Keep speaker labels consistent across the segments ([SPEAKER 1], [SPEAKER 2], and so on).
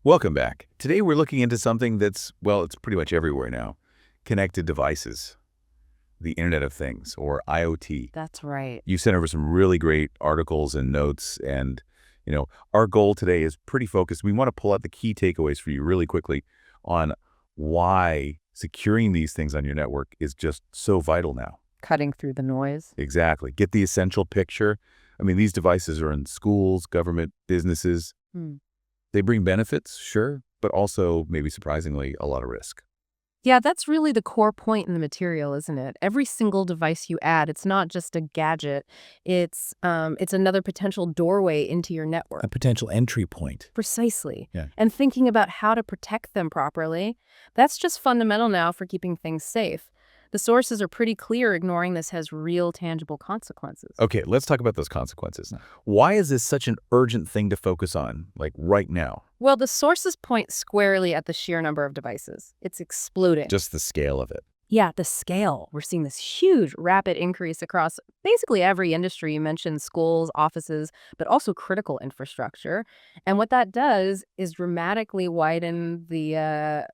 [SPEAKER 1] Welcome back. Today we're looking into something that's, well, it's pretty much everywhere now. Connected devices, the Internet of Things, or IoT.
[SPEAKER 2] That's right.
[SPEAKER 1] You sent over some really great articles and notes, and, our goal today is pretty focused. We want to pull out the key takeaways for you really quickly on why securing these things on your network is just so vital now.
[SPEAKER 2] Cutting through the noise.
[SPEAKER 1] Exactly. Get the essential picture. I mean, these devices are in schools, government, businesses.
[SPEAKER 2] Hmm.
[SPEAKER 1] They bring benefits, sure, but also, maybe surprisingly, a lot of risk.
[SPEAKER 2] Yeah, that's really the core point in the material, isn't it? Every single device you add, it's not just a gadget. It's another potential doorway into your network.
[SPEAKER 3] A potential entry point.
[SPEAKER 2] Precisely.
[SPEAKER 3] Yeah.
[SPEAKER 2] And thinking about how to protect them properly, that's just fundamental now for keeping things safe. The sources are pretty clear ignoring this has real tangible consequences.
[SPEAKER 1] Okay, let's talk about those consequences. Why is this such an urgent thing to focus on, like right now?
[SPEAKER 2] Well, the sources point squarely at the sheer number of devices. It's exploding.
[SPEAKER 1] Just the scale of it.
[SPEAKER 2] Yeah, the scale. We're seeing this huge, rapid increase across basically every industry. You mentioned schools, offices, but also critical infrastructure. And what that does is dramatically widen the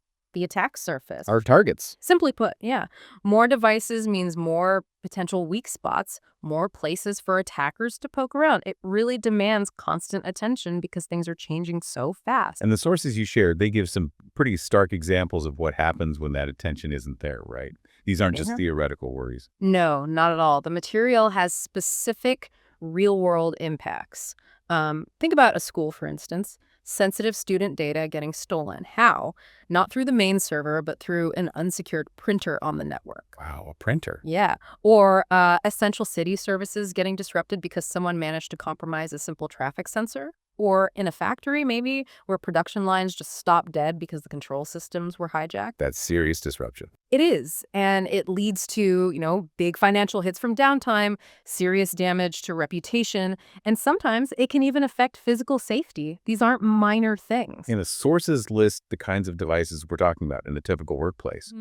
[SPEAKER 2] attack surface.
[SPEAKER 1] Our targets.
[SPEAKER 2] Simply put, yeah. More devices means more potential weak spots, more places for attackers to poke around. It really demands constant attention because things are changing so fast.
[SPEAKER 1] And the sources you shared, they give some pretty stark examples of what happens when that attention isn't there, right? These aren't just theoretical worries.
[SPEAKER 2] No, not at all. The material has specific real-world impacts. Think about a school, for instance. Sensitive student data getting stolen. How? Not through the main server, but through an unsecured printer on the network.
[SPEAKER 1] Wow, a printer.
[SPEAKER 2] Yeah. Or essential city services getting disrupted because someone managed to compromise a simple traffic sensor. Or in a factory, maybe, where production lines just stop dead because the control systems were hijacked.
[SPEAKER 1] That's serious disruption.
[SPEAKER 2] It is, and it leads to, big financial hits from downtime, serious damage to reputation, and sometimes it can even affect physical safety. These aren't minor things.
[SPEAKER 1] And the sources list the kinds of devices we're talking about in a typical workplace.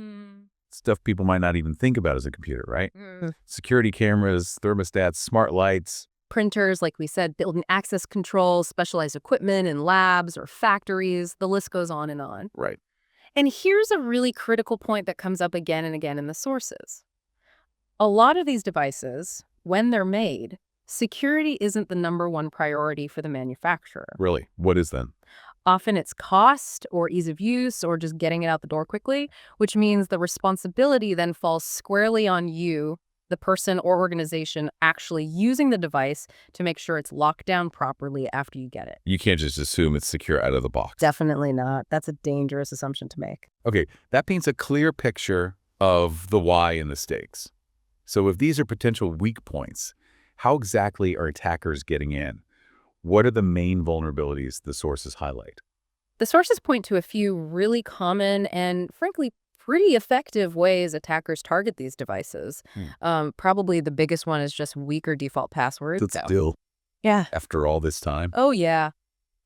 [SPEAKER 1] Stuff people might not even think about as a computer, right? Security cameras, thermostats, smart lights.
[SPEAKER 2] Printers, like we said, building access control, specialized equipment in labs or factories, the list goes on and on.
[SPEAKER 1] Right.
[SPEAKER 2] And here's a really critical point that comes up again and again in the sources. A lot of these devices, when they're made, security isn't the #1 priority for the manufacturer.
[SPEAKER 1] Really? What is then?
[SPEAKER 2] Often it's cost or ease of use or just getting it out the door quickly, which means the responsibility then falls squarely on you, the person or organization actually using the device, to make sure it's locked down properly after you get it.
[SPEAKER 1] You can't just assume it's secure out of the box.
[SPEAKER 2] Definitely not. That's a dangerous assumption to make.
[SPEAKER 1] Okay, that paints a clear picture of the why and the stakes. So if these are potential weak points, how exactly are attackers getting in? What are the main vulnerabilities the sources highlight?
[SPEAKER 2] The sources point to a few really common and, frankly, pretty effective ways attackers target these devices. Probably the biggest one is just weaker default passwords.
[SPEAKER 1] But still,
[SPEAKER 2] Yeah.
[SPEAKER 1] after all this time,
[SPEAKER 2] Oh, yeah.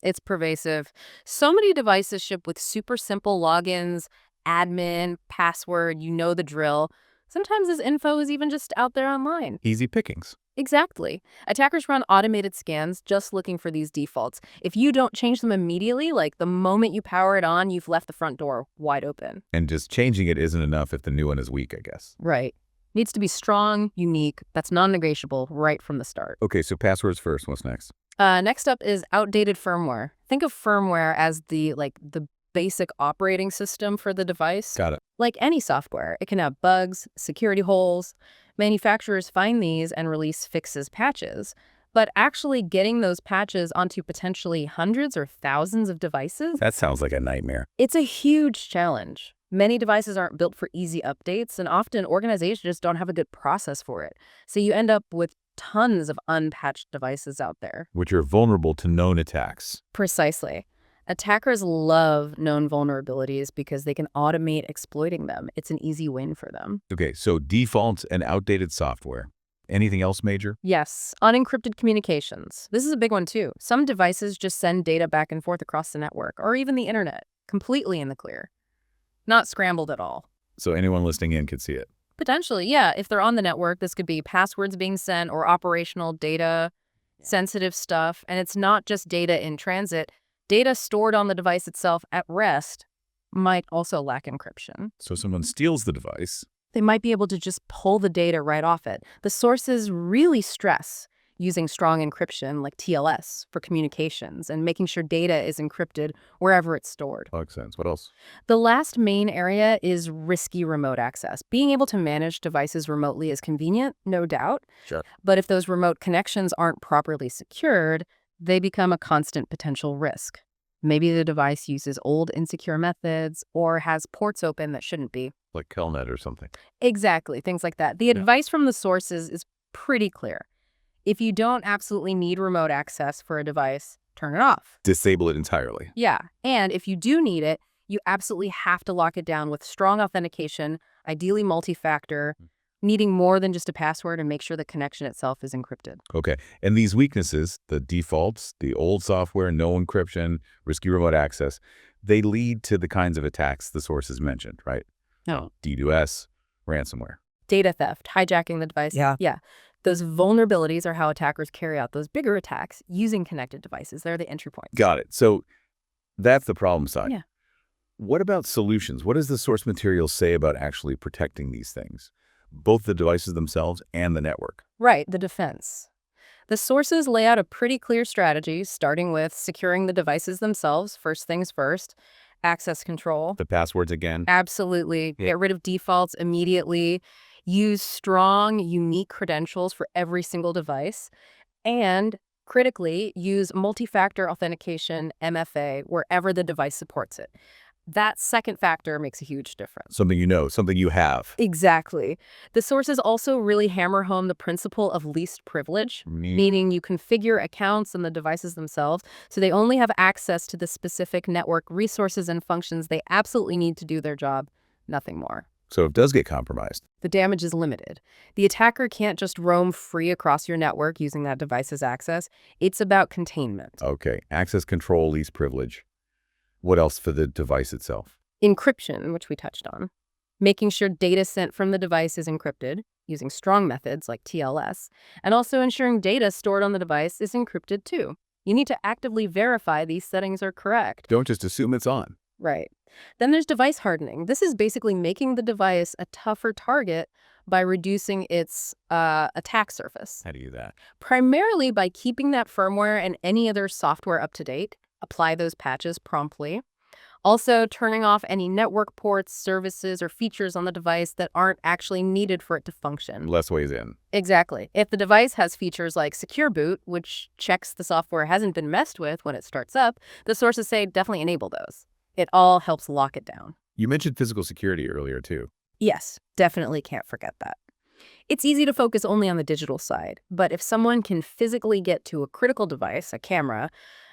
[SPEAKER 2] It's pervasive. So many devices ship with super simple logins, admin, password, you know the drill. Sometimes this info is even just out there online.
[SPEAKER 1] easy pickings.
[SPEAKER 2] Exactly. Attackers run automated scans just looking for these defaults. If you don't change them immediately, like the moment you power it on, you've left the front door wide open.
[SPEAKER 1] And just changing it isn't enough if the new one is weak, I guess.
[SPEAKER 2] Right. Needs to be strong, unique. That's non-negotiable right from the start.
[SPEAKER 1] Okay, so passwords first. What's next?
[SPEAKER 2] Next up is outdated firmware. Think of firmware as the basic operating system for the device.
[SPEAKER 1] Got it.
[SPEAKER 2] Like any software, it can have bugs, security holes. Manufacturers find these and release fixes, patches. But actually getting those patches onto potentially hundreds or thousands of devices,
[SPEAKER 1] That sounds like a nightmare.
[SPEAKER 2] it's a huge challenge. Many devices aren't built for easy updates, and often organizations just don't have a good process for it. So you end up with tons of unpatched devices out there.
[SPEAKER 1] Which are vulnerable to known attacks.
[SPEAKER 2] Precisely. Attackers love known vulnerabilities because they can automate exploiting them. It's an easy win for them.
[SPEAKER 1] Okay, so defaults and outdated software. Anything else major?
[SPEAKER 2] Yes, unencrypted communications. This is a big one too. Some devices just send data back and forth across the network or even the internet, completely in the clear. Not scrambled at all.
[SPEAKER 1] So anyone listening in could see it.
[SPEAKER 2] Potentially, yeah. If they're on the network, this could be passwords being sent or operational data, sensitive stuff. And it's not just data in transit. Data stored on the device itself at rest might also lack encryption.
[SPEAKER 1] So someone steals the device.
[SPEAKER 2] They might be able to just pull the data right off it. The sources really stress using strong encryption like TLS for communications and making sure data is encrypted wherever it's stored.
[SPEAKER 1] Makes sense. What else?
[SPEAKER 2] The last main area is risky remote access. Being able to manage devices remotely is convenient, no doubt.
[SPEAKER 1] Sure.
[SPEAKER 2] But if those remote connections aren't properly secured, they become a constant potential risk. Maybe the device uses old insecure methods or has ports open that shouldn't be.
[SPEAKER 1] Like Kelnet or something.
[SPEAKER 2] Exactly, things like that. The advice from the sources is pretty clear. If you don't absolutely need remote access for a device, turn it off.
[SPEAKER 1] Disable it entirely.
[SPEAKER 2] Yeah, and if you do need it, you absolutely have to lock it down with strong authentication, ideally multi-factor, needing more than just a password, and make sure the connection itself is encrypted.
[SPEAKER 1] Okay. And these weaknesses, the defaults, the old software, no encryption, risky remote access, they lead to the kinds of attacks the sources mentioned, right?
[SPEAKER 2] No.
[SPEAKER 1] DDoS, ransomware.
[SPEAKER 2] Data theft, hijacking the device. Yeah. Those vulnerabilities are how attackers carry out those bigger attacks using connected devices. They're the entry points.
[SPEAKER 1] Got it. So that's the problem side.
[SPEAKER 2] Yeah.
[SPEAKER 1] What about solutions? What does the source material say about actually protecting these things? Both the devices themselves and the network.
[SPEAKER 2] Right, the defense. The sources lay out a pretty clear strategy, starting with securing the devices themselves, first things first, access control.
[SPEAKER 1] The passwords again.
[SPEAKER 2] Absolutely.
[SPEAKER 1] Yeah.
[SPEAKER 2] Get rid of defaults immediately. Use strong, unique credentials for every single device. And critically, use multi-factor authentication, MFA, wherever the device supports it. That second factor makes a huge difference.
[SPEAKER 1] Something you know, something you have.
[SPEAKER 2] Exactly. The sources also really hammer home the principle of least privilege, meaning you configure accounts and the devices themselves so they only have access to the specific network resources and functions they absolutely need to do their job, nothing more.
[SPEAKER 1] So if it does get compromised.
[SPEAKER 2] The damage is limited. The attacker can't just roam free across your network using that device's access. It's about containment.
[SPEAKER 1] Okay. Access control, least privilege. What else for the device itself?
[SPEAKER 2] Encryption, which we touched on. Making sure data sent from the device is encrypted, using strong methods like TLS, and also ensuring data stored on the device is encrypted too. You need to actively verify these settings are correct.
[SPEAKER 1] Don't just assume it's on.
[SPEAKER 2] Right. Then there's device hardening. This is basically making the device a tougher target by reducing its attack surface.
[SPEAKER 1] How do you do that?
[SPEAKER 2] Primarily by keeping that firmware and any other software up to date. Apply those patches promptly. Also, turning off any network ports, services, or features on the device that aren't actually needed for it to function.
[SPEAKER 1] Less ways in.
[SPEAKER 2] Exactly. If the device has features like secure boot, which checks the software hasn't been messed with when it starts up, the sources say definitely enable those. It all helps lock it down.
[SPEAKER 1] You mentioned physical security earlier, too.
[SPEAKER 2] Yes, definitely can't forget that. It's easy to focus only on the digital side, but if someone can physically get to a critical device, a camera,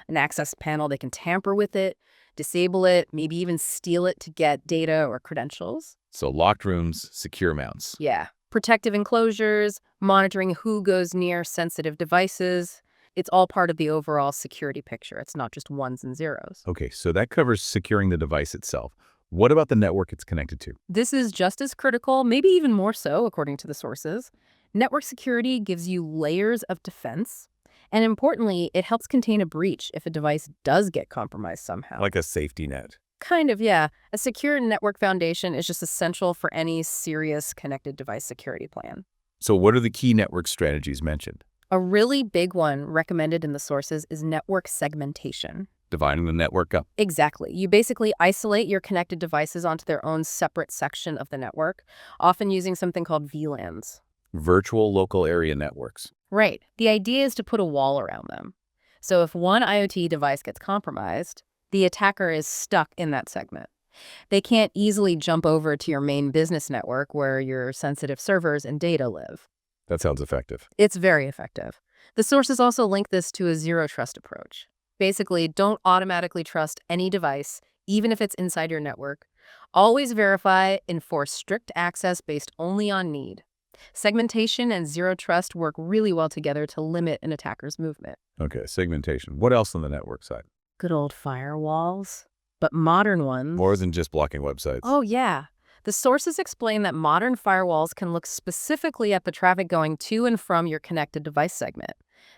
[SPEAKER 2] an access panel, they can tamper with it, disable it, maybe even steal it to get data or credentials.
[SPEAKER 1] So locked rooms, secure mounts.
[SPEAKER 2] Yeah. Protective enclosures, monitoring who goes near sensitive devices. It's all part of the overall security picture. It's not just ones and zeros.
[SPEAKER 1] Okay, so that covers securing the device itself. What about the network it's connected to?
[SPEAKER 2] This is just as critical, maybe even more so, according to the sources. Network security gives you layers of defense. And importantly, it helps contain a breach if a device does get compromised somehow.
[SPEAKER 1] Like a safety net.
[SPEAKER 2] Kind of, yeah. A secure network foundation is just essential for any serious connected device security plan.
[SPEAKER 1] So what are the key network strategies mentioned?
[SPEAKER 2] A really big one recommended in the sources is network segmentation.
[SPEAKER 1] Dividing the network up.
[SPEAKER 2] Exactly. You basically isolate your connected devices onto their own separate section of the network, often using something called VLANs.
[SPEAKER 1] Virtual local area networks.
[SPEAKER 2] Right. The idea is to put a wall around them. So if one IoT device gets compromised, the attacker is stuck in that segment. They can't easily jump over to your main business network where your sensitive servers and data live.
[SPEAKER 1] That sounds effective.
[SPEAKER 2] It's very effective. The sources also link this to a zero trust approach. Basically, don't automatically trust any device, even if it's inside your network. Always verify, enforce strict access based only on need. Segmentation and zero trust work really well together to limit an attacker's movement.
[SPEAKER 1] Okay, segmentation. What else on the network side?
[SPEAKER 2] Good old firewalls, but modern ones.
[SPEAKER 1] More than just blocking websites.
[SPEAKER 2] Oh, yeah. The sources explain that modern firewalls can look specifically at the traffic going to and from your connected device segment.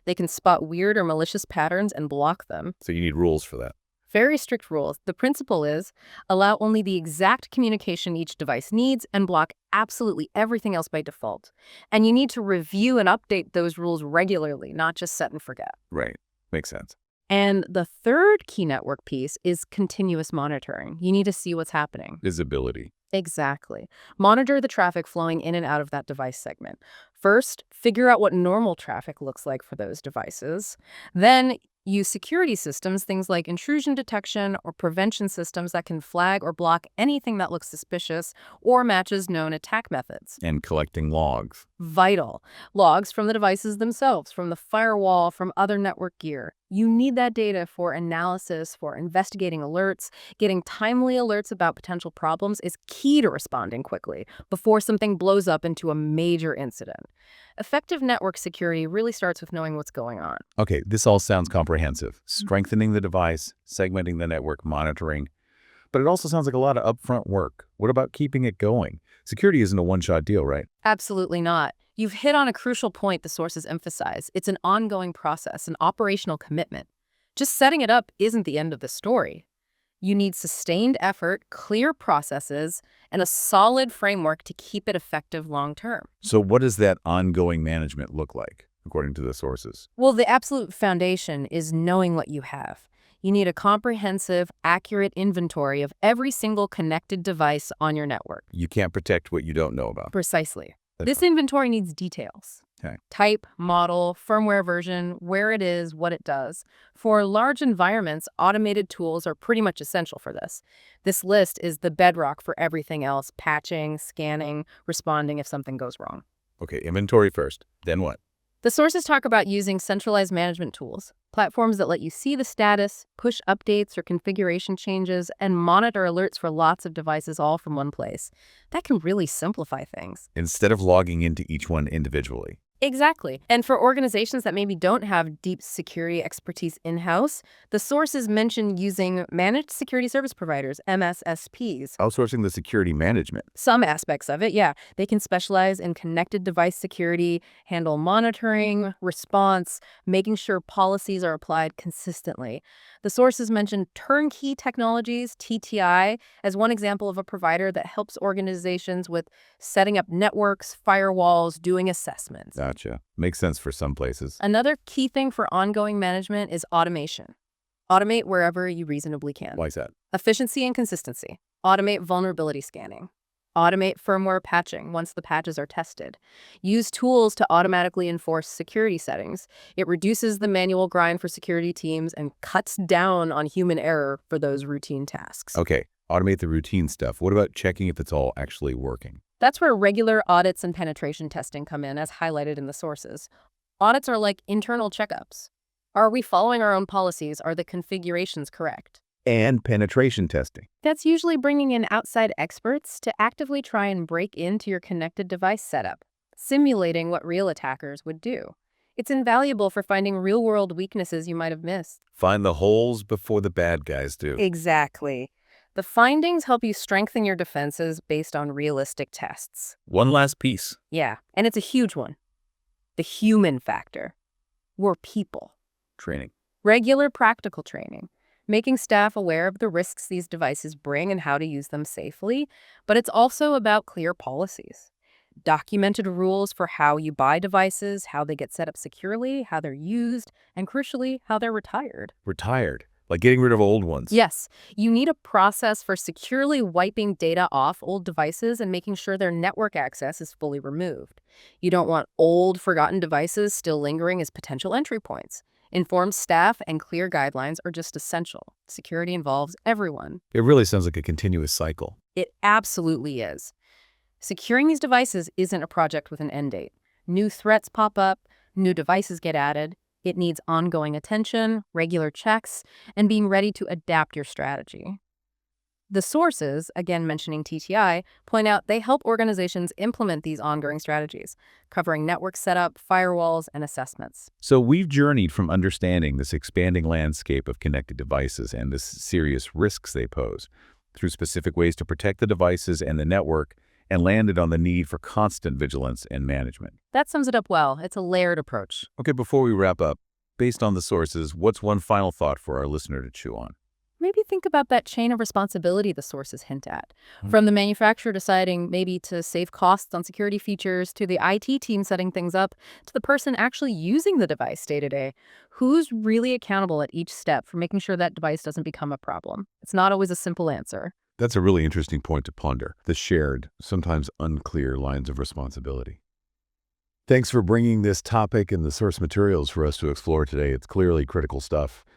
[SPEAKER 2] They can spot weird or malicious patterns and block them.
[SPEAKER 1] So you need rules for that.
[SPEAKER 2] Very strict rules. The principle is allow only the exact communication each device needs and block absolutely everything else by default. And you need to review and update those rules regularly, not just set and forget.
[SPEAKER 1] Right. Makes sense.
[SPEAKER 2] And the third key network piece is continuous monitoring. You need to see what's happening.
[SPEAKER 1] Visibility.
[SPEAKER 2] Exactly. Monitor the traffic flowing in and out of that device segment. First, figure out what normal traffic looks like for those devices. Then, use security systems, things like intrusion detection or prevention systems that can flag or block anything that looks suspicious or matches known attack methods.
[SPEAKER 1] And collecting logs.
[SPEAKER 2] Vital. Logs from the devices themselves, from the firewall, from other network gear. You need that data for analysis, for investigating alerts. Getting timely alerts about potential problems is key to responding quickly before something blows up into a major incident. Effective network security really starts with knowing what's going on.
[SPEAKER 1] Okay, this all sounds comprehensive. Strengthening the device, segmenting the network, monitoring. But it also sounds like a lot of upfront work. What about keeping it going? Security isn't a one-shot deal, right?
[SPEAKER 2] Absolutely not. You've hit on a crucial point the sources emphasize. It's an ongoing process, an operational commitment. Just setting it up isn't the end of the story. You need sustained effort, clear processes, and a solid framework to keep it effective long term.
[SPEAKER 1] So what does that ongoing management look like, according to the sources?
[SPEAKER 2] Well, the absolute foundation is knowing what you have. You need a comprehensive, accurate inventory of every single connected device on your network.
[SPEAKER 1] You can't protect what you don't know about.
[SPEAKER 2] Precisely. This inventory needs details.
[SPEAKER 1] Okay.
[SPEAKER 2] Type, model, firmware version, where it is, what it does. For large environments, automated tools are pretty much essential for this. This list is the bedrock for everything else: patching, scanning, responding if something goes wrong.
[SPEAKER 1] Okay, inventory first. Then what?
[SPEAKER 2] The sources talk about using centralized management tools, platforms that let you see the status, push updates or configuration changes, and monitor alerts for lots of devices all from one place. That can really simplify things.
[SPEAKER 1] Instead of logging into each one individually.
[SPEAKER 2] Exactly. And for organizations that maybe don't have deep security expertise in-house, the sources mention using managed security service providers, MSSPs.
[SPEAKER 1] Outsourcing the security management.
[SPEAKER 2] Some aspects of it, yeah. They can specialize in connected device security, handle monitoring, response, making sure policies are applied consistently. The sources mention turnkey technologies, TTI, as one example of a provider that helps organizations with setting up networks, firewalls, doing assessments.
[SPEAKER 1] Gotcha. Makes sense for some places.
[SPEAKER 2] Another key thing for ongoing management is automation. Automate wherever you reasonably can.
[SPEAKER 1] Why is that?
[SPEAKER 2] Efficiency and consistency. Automate vulnerability scanning. Automate firmware patching once the patches are tested. Use tools to automatically enforce security settings. It reduces the manual grind for security teams and cuts down on human error for those routine tasks.
[SPEAKER 1] Okay, automate the routine stuff. What about checking if it's all actually working?
[SPEAKER 2] That's where regular audits and penetration testing come in, as highlighted in the sources. Audits are like internal checkups. Are we following our own policies? Are the configurations correct?
[SPEAKER 1] And penetration testing.
[SPEAKER 2] That's usually bringing in outside experts to actively try and break into your connected device setup, simulating what real attackers would do. It's invaluable for finding real-world weaknesses you might have missed.
[SPEAKER 1] Find the holes before the bad guys do.
[SPEAKER 2] Exactly. The findings help you strengthen your defenses based on realistic tests.
[SPEAKER 1] One last piece.
[SPEAKER 2] Yeah, and it's a huge one. The human factor. We're people.
[SPEAKER 1] Training.
[SPEAKER 2] Regular practical training. Making staff aware of the risks these devices bring and how to use them safely. But it's also about clear policies. Documented rules for how you buy devices, how they get set up securely, how they're used, and crucially, how they're retired.
[SPEAKER 1] Retired. Like getting rid of old ones.
[SPEAKER 2] Yes, you need a process for securely wiping data off old devices and making sure their network access is fully removed. You don't want old, forgotten devices still lingering as potential entry points. Informed staff and clear guidelines are just essential. Security involves everyone.
[SPEAKER 1] It really sounds like a continuous cycle.
[SPEAKER 2] It absolutely is. Securing these devices isn't a project with an end date. New threats pop up, new devices get added. It needs ongoing attention, regular checks, and being ready to adapt your strategy. The sources, again mentioning TTI, point out they help organizations implement these ongoing strategies, covering network setup, firewalls, and assessments.
[SPEAKER 1] So we've journeyed from understanding this expanding landscape of connected devices and the serious risks they pose through specific ways to protect the devices and the network, and landed on the need for constant vigilance and management.
[SPEAKER 2] That sums it up well. It's a layered approach.
[SPEAKER 1] Okay, before we wrap up, based on the sources, what's one final thought for our listener to chew on?
[SPEAKER 2] Maybe think about that chain of responsibility the sources hint at.
[SPEAKER 1] Mm.
[SPEAKER 2] From the manufacturer deciding maybe to save costs on security features, to the IT team setting things up, to the person actually using the device day to day. Who's really accountable at each step for making sure that device doesn't become a problem? It's not always a simple answer.
[SPEAKER 1] That's a really interesting point to ponder, the shared, sometimes unclear lines of responsibility. Thanks for bringing this topic and the source materials for us to explore today. It's clearly critical stuff.